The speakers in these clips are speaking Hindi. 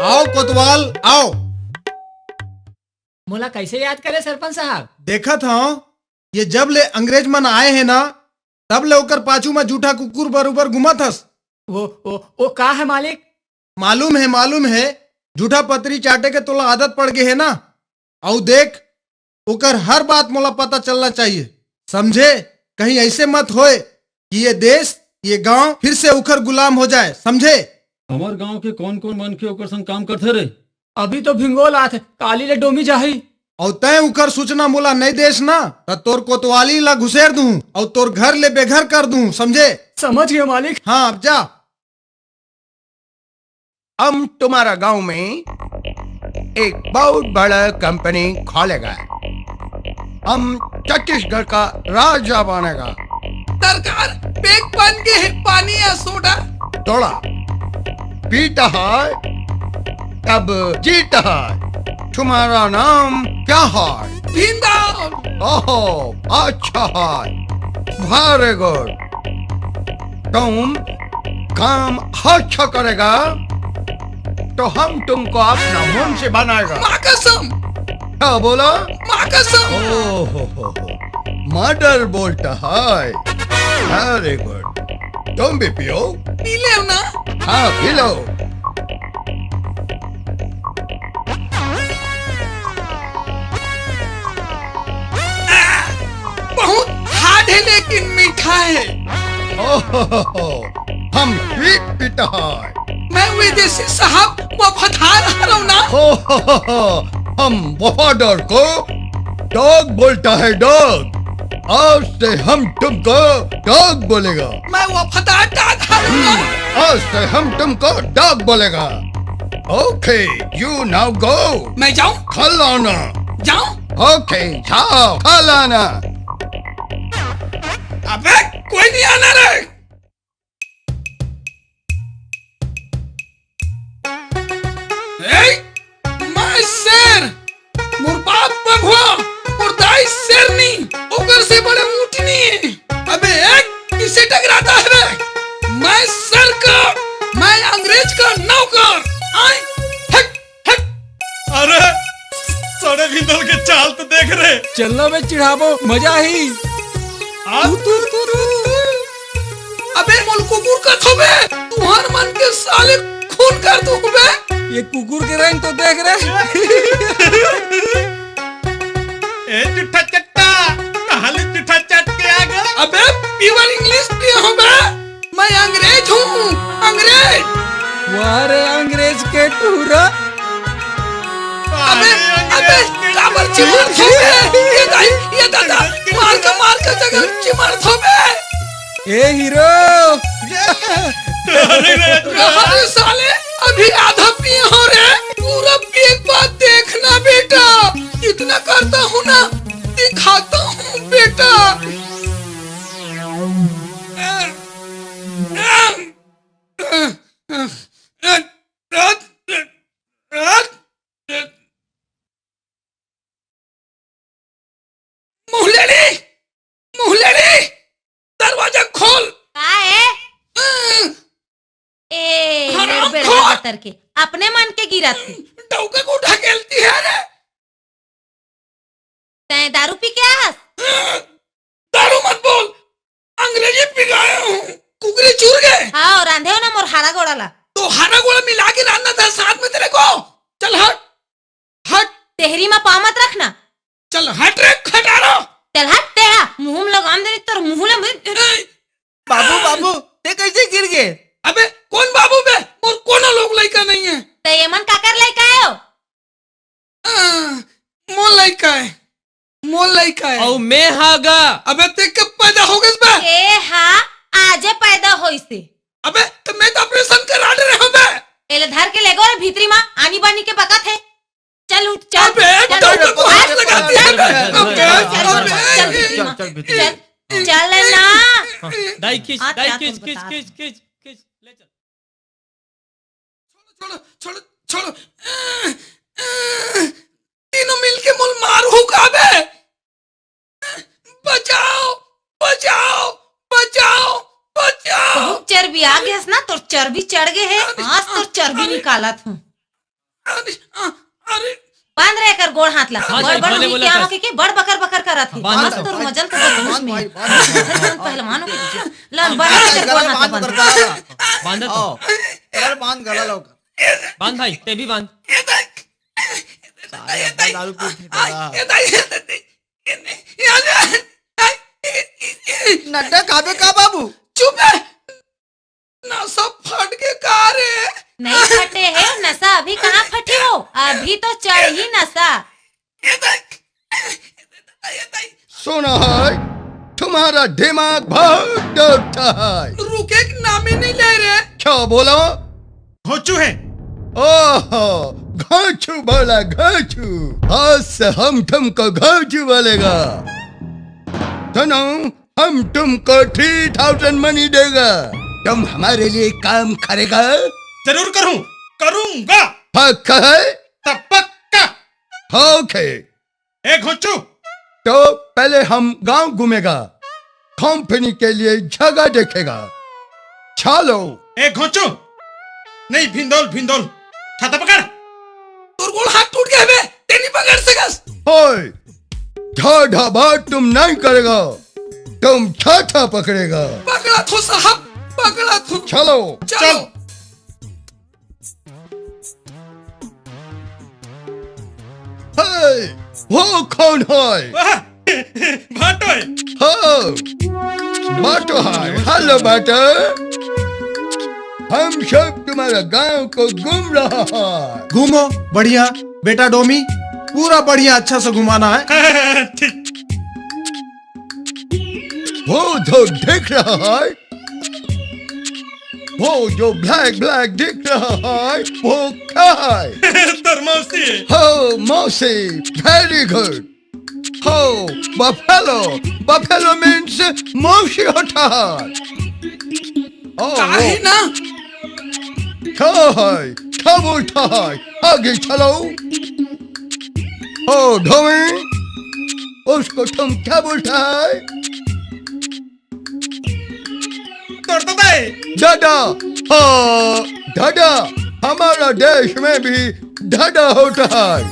आओ कोतवाल आओ। मोला कैसे याद करे सरपंच साहब? देखा था ये जब ले अंग्रेज मन आए हैं ना तब ले ओकर पाछू में जूठा कुकुर बरोबर घुमत हस। वो का है मालिक? मालूम है जूठा पतरी चाटे के तोला आदत पड़ गई है ना। औ देख ओकर हर बात मोला पता चलना चाहिए, समझे? कहीं ऐसे मत होए कि ये देश ये गांव फिर से उखर गुलाम हो जाए, समझे? हमार गांव के कौन कौन मनखे ओकर संग काम करथे रे? अभी तो भिंगोल आथे, काली ले डोमी जाही। और तय उखर सूचना मोला नहीं देश ना तो तोर कोतवाली ला घुसेर दूं और तोर घर ले बेघर कर दूं, समझे? समझ गए मालिक। हाँ अब जा। हम तुम्हारा गांव में एक बहुत बड़ा कंपनी खोलेगा। हम छत्तीसगढ़ का राजा बनेगा। सरकार पेट बन के है, पानी या सोडा? थोड़ा पीता है तब जीता है। तुम्हारा नाम क्या है? भीमराव। ओहो अच्छा है, वेरी गुड। तुम काम अच्छा करेगा तो हम तुमको अपना मन से बनाएगा। माँ कसम। क्या बोला? माँ कसम। ओहो मर्डर बोलता है, वेरी गुड। तुम भी पियो। पी ले ना। हाँ पी लो। बहुत हार्ड है लेकिन मीठा है। ओहो हम स्वीट पीता है। मैं विदेशी साहब वफादार हूँ ना। ओहो हम वफादार को डॉग बोलता है, डॉग। आज से हम तुमको डॉग बोलेगा। मैं वफादार डॉग हूँ ना। आज से हम तुमको डॉग बोलेगा। Okay you now go. मैं जाऊँ? खा लाना। जाऊँ? ओके जाओ खा लाना। अबे कोई नहीं आना रे। मैं शेर, मोर बाप बघवा, मोर दाई शेरनी, ओकर से बड़े ऊँटनी है। अबे एक किसे टकराता है बे? मैं सर का, मैं अंग्रेज का नौकर। आए हट हट। अरे सड़े भीतर के चाल तो देख रहे। चलना बे चिढ़ाबो, मजा ही। अबे मोल कुकुर का थोबे, तुहार मन के साले खून कर दूं बे। ये कुकुर के रंग तो देख रहे। ए चिट्ठा चट्टा कहाली चिट्ठा चट के आ गए। अबे प्योर इंग्लिश पिया हूँ बे। मैं अंग्रेज हूँ, अंग्रेज। वारे अंग्रेज के टूरा। अबे काबर चिमर थोबे। ये दादा मार के जगह चिमर थोबे। ए हीरो। अरे साले अभी आधा पिए हो रे। पूरा एक बात देखना बेटा, कितना करता हूँ ना दिखाता हूँ बेटा। मुहलेड़ी दरवाजा खोल। के अपने मन के गिरत डौका को ढकेलती है रे। तैं दारू पी के आस? दारू मत बोल, अंग्रेजी पी गया हूँ। कुकरी चूर गए। हाँ रांधे हो ना मोर हारा गोड़ा ला। तो हारा गोड़ा मिला के रांधना था साथ में तेरे को। चल हट हट। तेहरी में पाँव मत रखना। चल हट रे खटारो। चल हट तेरा मुंह में लगाम दे तोर मुंह ले। बाबू ते कैसे गिर गए? अबे कौन बाबू बे? मोर कोनो लोग लइका नहीं है। ते ये मन का कर लइका आयो? मोर लइका है, मोर लइका है। औ मैं हागा। अबे ते कब पैदा हो गइस बे? ए हाँ आजे पैदा होइसे। अबे तो मैं तो ऑपरेशन करा दे रहा हूँ बे। एले धर के लेगो रे भीतरी माँ आनी बानी के बकत है। चल उठ चल। अबे डॉक्टर को हाथ लगा दिया। चल ना। दाई खींच हाथ दाई हाथ खींच को खींच बता। खींच खींच खींच ले चल। छोड़ो छोड़ो छोड़ो। तीनों मिलके मुल मारू का बे। बचाओ बचाओ बचाओ बचाओ। बहुत चर्बी आ गया ना, तो चर्बी चढ़ गए है। आज तो चर्बी निकाला था। अरे बांध रहे कर गोड़ हाथ ला हाँ, बड़ बड़ बोले, हुई बोले, क्या बस। हो के बड़ बकर बकर करत है बांध मस्त दो। तो मजल तो बदतमीज में पहलवानों के लन बांध रहे कर गोड़ हाथ ला बंद बांध तो बांध गला लवकर बांध भाई ते भी बांध दारू पी नड्डा काबे का बाबू चुप है ना सब फट के का रे नहीं फटे है नशा अभी कहाँ फटी हो अभी तो चढ़ ही नशा सुना है तुम्हारा दिमाग बहुत डरता है। रुके के नाम ही नहीं ले रहे क्या बोला? घोचू है। ओहो घोचू बोला घोचू। आज से हम तुमको घोचू बोलेगा। सुनो हम तुमको 3000 मनी देगा। तुम हमारे लिए काम करेगा? जरूर करूं, करूंगा। पक्का है? तब पक्का। ओके। ए घोचू, तो पहले हम गांव घूमेगा, कंपनी के लिए जगह देखेगा। चलो। ए घोचू, नहीं भिंडोल भिंडोल, छाता पकड़। तोर गोड़ हाथ टूट गए बे तेनी पकड़ सकस ओए ढाढा बात तुम नहीं करेगा, तुम छाता पकड़ेगा। पकड़ा थो साहब पकड़ा थो चलो। चलो हे, वो कौन है? भाटो है। हाँ, बाटो है। हेलो बाटो, हम सब तुम्हारा गांव को घूम रहा है। घूमो बढ़िया बेटा डोमी, पूरा बढ़िया अच्छा से घुमाना है। ठीक। वो जो दिख रहा है, वो जो ब्लैक ब्लैक दिख रहा है, वो क्या है? तरमौसी है। हो मौसी, वेरी गुड। हो बफेलो, बफेलो मीन्स मौसी होता है। काहे ना क्या है? क्या बोलता है? आगे चलो। ओ ढोमी, उसको तुम क्या बोलता है? तोड़ता है। दादा। हाँ दादा, हमारा देश में भी दादा होता है।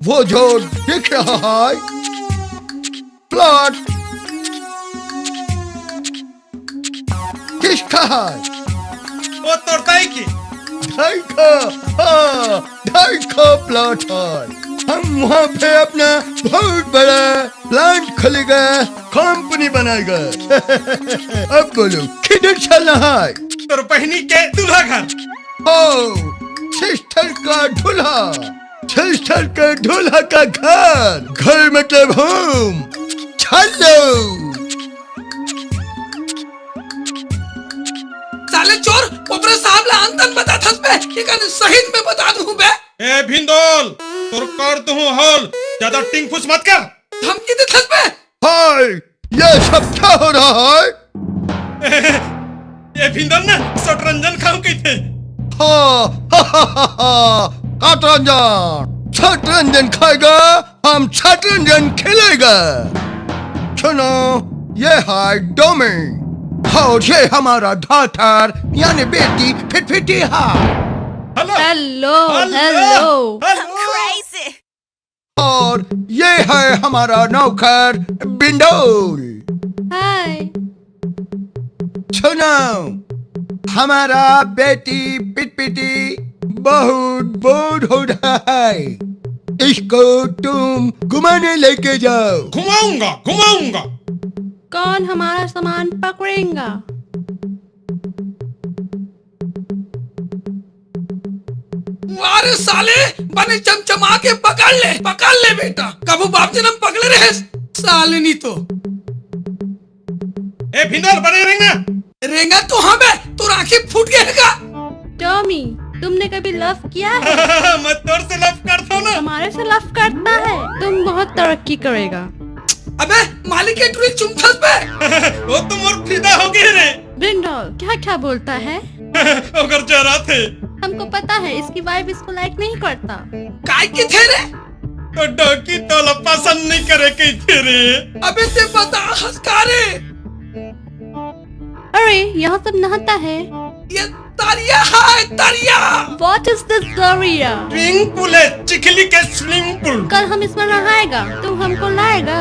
वो जो दिख रहा है प्लॉट किसका है? वो तोड़ता है कि ढाई का। हाँ, ढाई का प्लॉट है। हम वहाँ पे अपना बहुत बड़ा प्लांट खोलेगा, कंपनी बनाएगा। अब बोलो किधर चलना है? तोर पहनी के दूल्हा घर। ओ, सिस्टर का दूल्हा, सिस्टर का दूल्हा का घर। घर मतलब होम। चलो। साले चोर ऊपर साहब ला अंतन बता थस बे ये कन शहीद में बता दूं बे ए भिंडोल, तोर कर दूं हॉल, ज्यादा टिंग फुस मत कर। धमकी दे थस बे हाय, ये सब क्या हो रहा है? ये भिंडोल ना शतरंजन खाऊ के थे। शतरंजन, शतरंजन खाएगा, हम शतरंजन खेलेगा। सुनो, ये है डोमी, और ये हमारा धातर यानी बेटी फिटफिटी है। हेलो हेलो और ये है हमारा नौकर बिंडोल। हाय। सुनो, हमारा बेटी पिटपिटी बहुत बोर हो रहा है, इसको तुम घुमाने लेके जाओ। घुमाऊंगा घुमाऊंगा। कौन हमारा सामान पकड़ेगा? अरे साले बने चमचमा के पकड़ ले बेटा। कबू बाप जन्म पकड़े रहे साले नहीं तो ए भिंडोल बने रहेंगे। रेंगा तो हाँ बे तू आंखें फूट गएगा। टॉमी, तुमने कभी लव किया है? मैं तोर से लव करता हूँ ना। हमारे से लव करता है, तुम बहुत तरक्की करेगा। अबे मालिक के टुरी चुमथस बे वो तो मोर फिदा हो गए रे। ब्रिंडॉल क्या क्या बोलता है? ओकर चेहरा थे। हमको पता है इसकी वाइफ इसको लाइक नहीं करता। काय के थे रे? तो डॉकी तो पसंद नहीं करे के थे रे। अबे ते बता हंसकारे अरे यहाँ सब नहाता है। ये दरिया है दरिया। What is this दरिया? स्विमिंग पूल है, चिखली के स्विमिंग पूल। कल हम इसमें नहाएगा, तुम हमको लाएगा।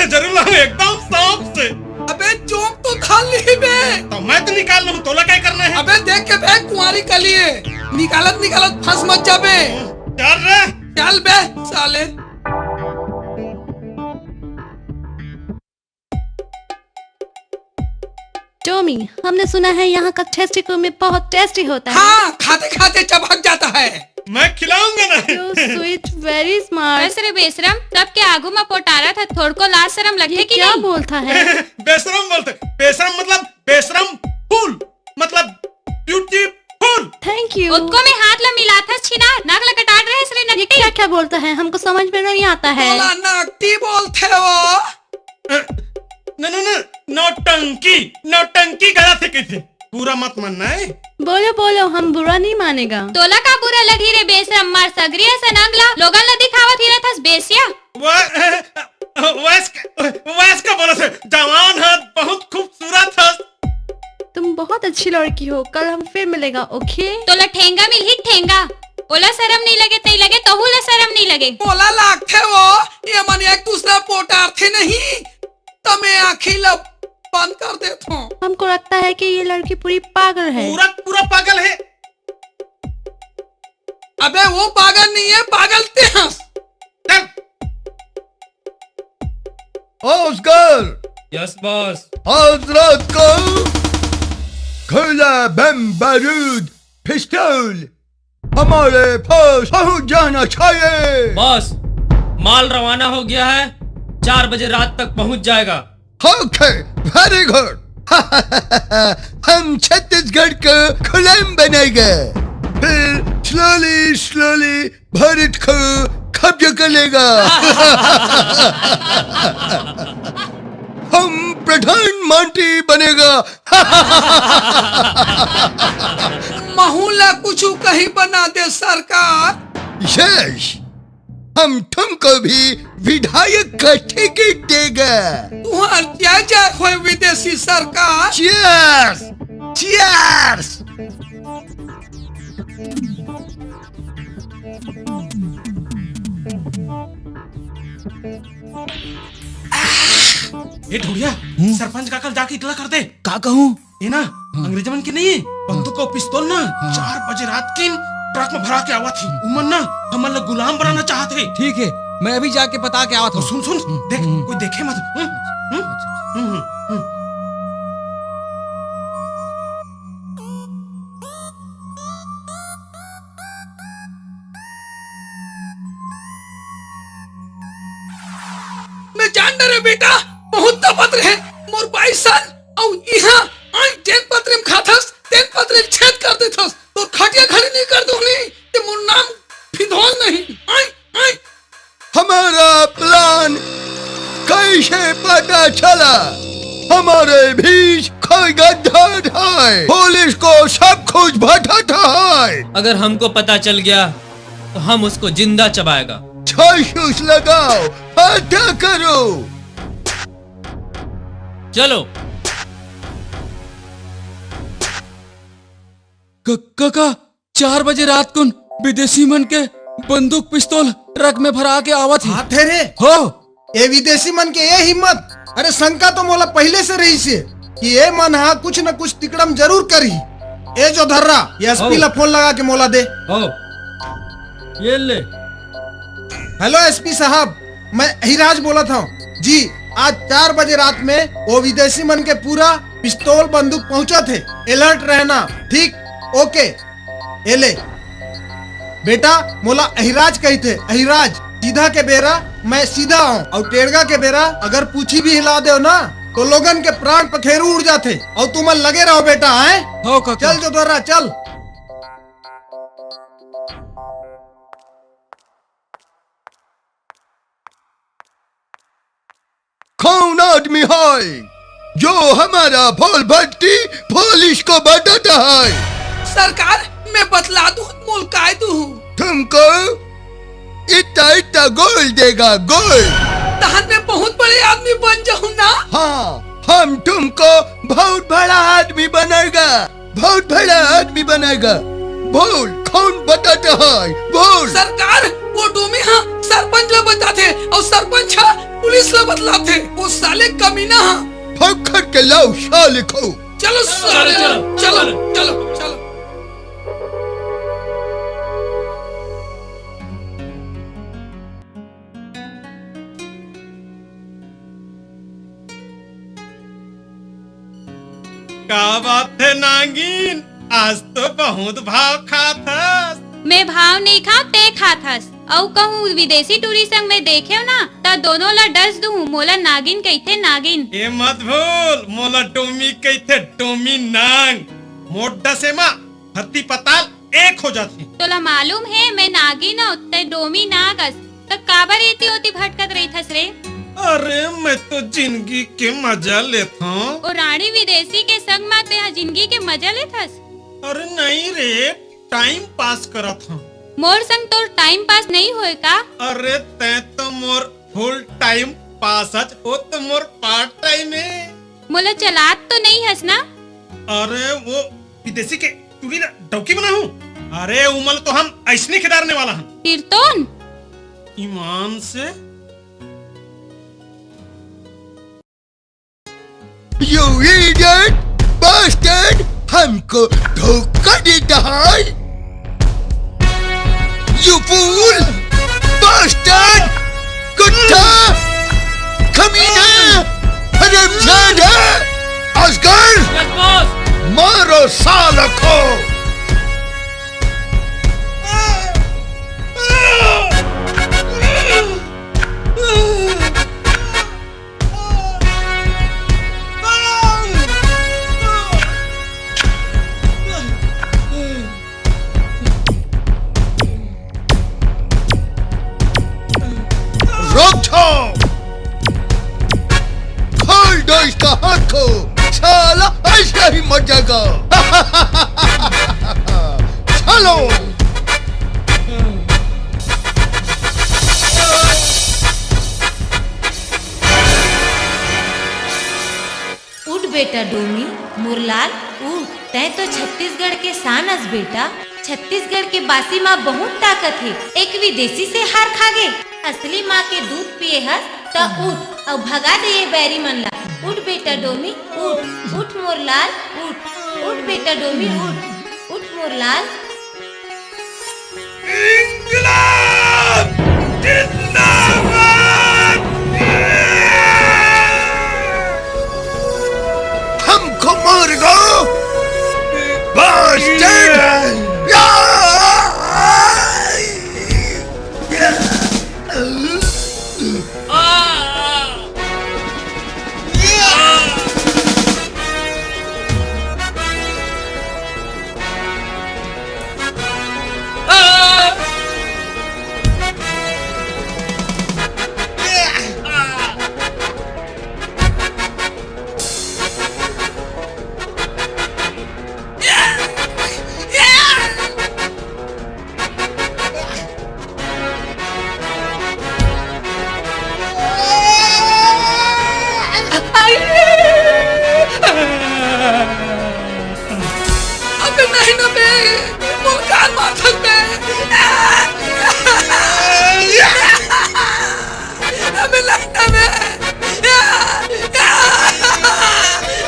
जरूर लाऊं, एकदम शौक से। अबे जोक तो खा ली बे। तो मैं तो निकाल लूं, तोला क्या करना है? अबे देख के बे कुंवारी कलिए, निकालत फंस मत जा बे। चल रे। चल बे साले। टॉमी, हमने सुना है यहाँ का टेस्टिकल में बहुत टेस्टी होता है। हाँ, खाते खाते चबक जाता है। मैं खिलाऊंगा ना। So sweet, very smart। बस रे बेशरम, सबके आगू में पोटारा था, थोड़ को लाज शरम ये लगते कि क्या नहीं? बोलता है? बेशरम बोलते, बेशरम मतलब बेशरम फूल, मतलब ब्यूटीफुल। Thank you। उसको में हाथ ला मिला था छिना, नाक ला कटाट रहे इसलिए ये नकटी। क्या क्या बोलता है? हमको समझ में नहीं आता है। बोला नकटी बोलते वो। नौटंकी गलत है कहते, पूरा मत मानना है। बोलो बोलो, हम बुरा नहीं मानेगा। तोला का बुरा लगी रे बेशरम, मार सगरिया से नंगला, लोगन ला दिखावत ही रहता बेसिया। वैस का बोला से जवान है, बहुत खूबसूरत है। तुम बहुत अच्छी लड़की हो, कल हम फिर मिलेगा, ओके? तोला ठेंगा मिल ही ठेंगा, ओला शरम नहीं लगे नहीं लगे, तहुला शरम नहीं लगे। बोला लागते वो, ये मन एक दूसरा पोटार थे नहीं, तो मैं आँखें लब बंद कर देता हूँ। हमको लगता है कि ये लड़की पूरी पागल है। पूरा पागल है। अबे वो पागल नहीं है, पागल ते हंस। Oscar, yes boss. आज रात को खुला बम बारूद पिस्तौल हमारे पास पहुंच जाना चाहिए। बॉस, माल रवाना हो गया है, 4 बजे रात तक पहुंच जाएगा। Okay, very good. हम छत्तीसगढ़ को गुलाम बनाएगा, फिर स्लोली भारत को कब्जा कर लेगा। हम प्रधानमंत्री बनेगा। महूला कुछ कहीं बना दे सरकार। यस, हम तुमको भी विधायक का टिकट देगा। तुहार क्या हुए विदेशी सरकार। Cheers, cheers. ये ढूंढिया, सरपंच का कल जाके इतला कर दे। का कहूँ? ये ना अंग्रेजी मन की नहीं, बंदूक और पिस्तौल ना 4 बजे रात की ट्रक में भरा के आवा थी। उमन ना हमन लोग गुलाम बनाना चाहते। ठीक है, मैं अभी जाके पता के आवत हूँ। सुन देख, कोई देखे मत। मैं जान रे बेटा, बहुत पत्र है मोर 22 साल और यहाँ आई 10 पत्र में खाथस, 10 पत्र छेद कर देथस, तो खटिया खड़ी नहीं कर दूंगी, ते मोर नाम फिधौल नहीं। आई हमारा प्लान कैसे पता चला? हमारे बीच कोई गद्दार है, पुलिस को सब कुछ बताता है। अगर हमको पता चल गया तो हम उसको जिंदा चबाएगा। जासूस लगाओ, पता करो। चलो। काका, 4 बजे रात को विदेशी मन के बंदूक पिस्तौल ट्रक में भरा के आवत ही। हाथे रे हो, ये विदेशी मन के ये हिम्मत। अरे शंका तो मोला पहले से रही से कि ये मन हा कुछ न कुछ तिकड़म जरूर करी। ए जो धर्रा, ये एसपी ला फोन लगा के मोला दे। आओ, ये ले। हेलो एसपी साहब, मैं हिराज बोला था जी। आज 4 बजे रात में वो विदेशी मन के पूरा पिस्तौल बंदूक पहुंचा थे। अलर्ट रहना, ठीक? ओके। ये ले बेटा, मोला अहिराज कही थे। अहिराज सीधा के बेरा मैं सीधा हूँ, और टेढ़गा के बेरा अगर पूछी भी हिला दो ना तो लोगन के प्राण पखेरु उड़ जाते। और तुम लगे रहो बेटा, हैं? हो काका। चल जो धर्रा, चल। कौन आदमी है जो हमारा भोल भट्टी पुलिस को बताता है? सरकार, मैं बतला दूं, मुल्काए दूं। तुमको इतना गोल देगा, गोल। तहन में बहुत बड़े आदमी बन जाऊं ना। हाँ, हम तुमको बहुत बड़ा आदमी बनाएगा। बहुत बड़ा आदमी बनेगा। बोल कौन बताता है, बोल। सरकार वो डोमी हाँ सरपंच ला बताते और सरपंच हाँ पुलिस ला बतलाते। वो साले कमीना हाँ। पकड़ के लाओ साले को। चलो साले चलो चलो चलो चलो। क्या बात है नागिन, आज तो बहुत भाव खाथस। मैं भाव नहीं खाओ ते खाथस। औ कहूँ विदेशी टूरिस्ट संग में देखे ना ता दोनों ला डस दू। मोला नागिन कहते नागिन। ए मत भूल मोला टोमी कहते टोमी नांग। मोट डसे मा धरती पताल एक हो जाती। तोला मालूम है मैं नागिन हूँ ते डोमी नागस। तो काबर इतनी होती भटकत रही थस रे। अरे मैं तो जिंदगी के मजा लेता हूँ। और रानी विदेशी के संग में ते जिंदगी के मजा लेथस। अरे नहीं रे, टाइम पास करत हूँ। मोर संग तो टाइम पास नहीं होए का। अरे तै तो मोर फुल टाइम पास है, वो तो मोर पार्ट टाइम है। मोला चलात तो नहीं हस ना। अरे वो विदेशी के टूरी डौकी बना हूँ। अरे उमल तो हम ऐसने खिदारने वाला हम। तीर्थोन ईमान से। You idiot, bastard! हमको धोखा देता है। You fool, bastard, कुत्ता, कमीना, हरामजादा, असगर, यस बॉस। मारो साला को। रोक जाओ, खोल दो इसका हाथ को, साला ऐसा ही मर जाएगा। चलो। उठ बेटा डोमी, मुरलाल उठ। तै तो छत्तीसगढ़ के शानस बेटा। छत्तीसगढ़ के बासी माँ बहुत ताकत है। एक विदेशी से हार खागे। असली माँ के दूध पिए हस तो उठ और भगा दे ये बैरी मन ला। उठ बेटा डोमी उठ। उठ मुरलाल उठ। उठ बेटा डोमी उठ। उठ मुरलाल। इंकलाब जिंदाबाद। हमको मारेगा, bastard! अबे नहीं ना बे, मुल्कार माथन बे। अबे नहीं ना बे,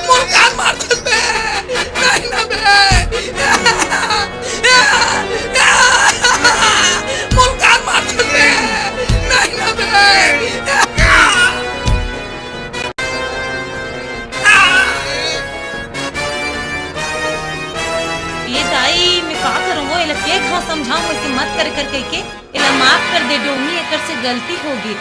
मुल्कार माथन बे, नहीं ना बे, मुल्कार माथन बे, नहीं ना बे। ये दाई मैं का करूँ वो इला के घाव समझाऊँ ऐसे मत कर कर के इला माफ कर दे डोमी, एकर से गलती होगी।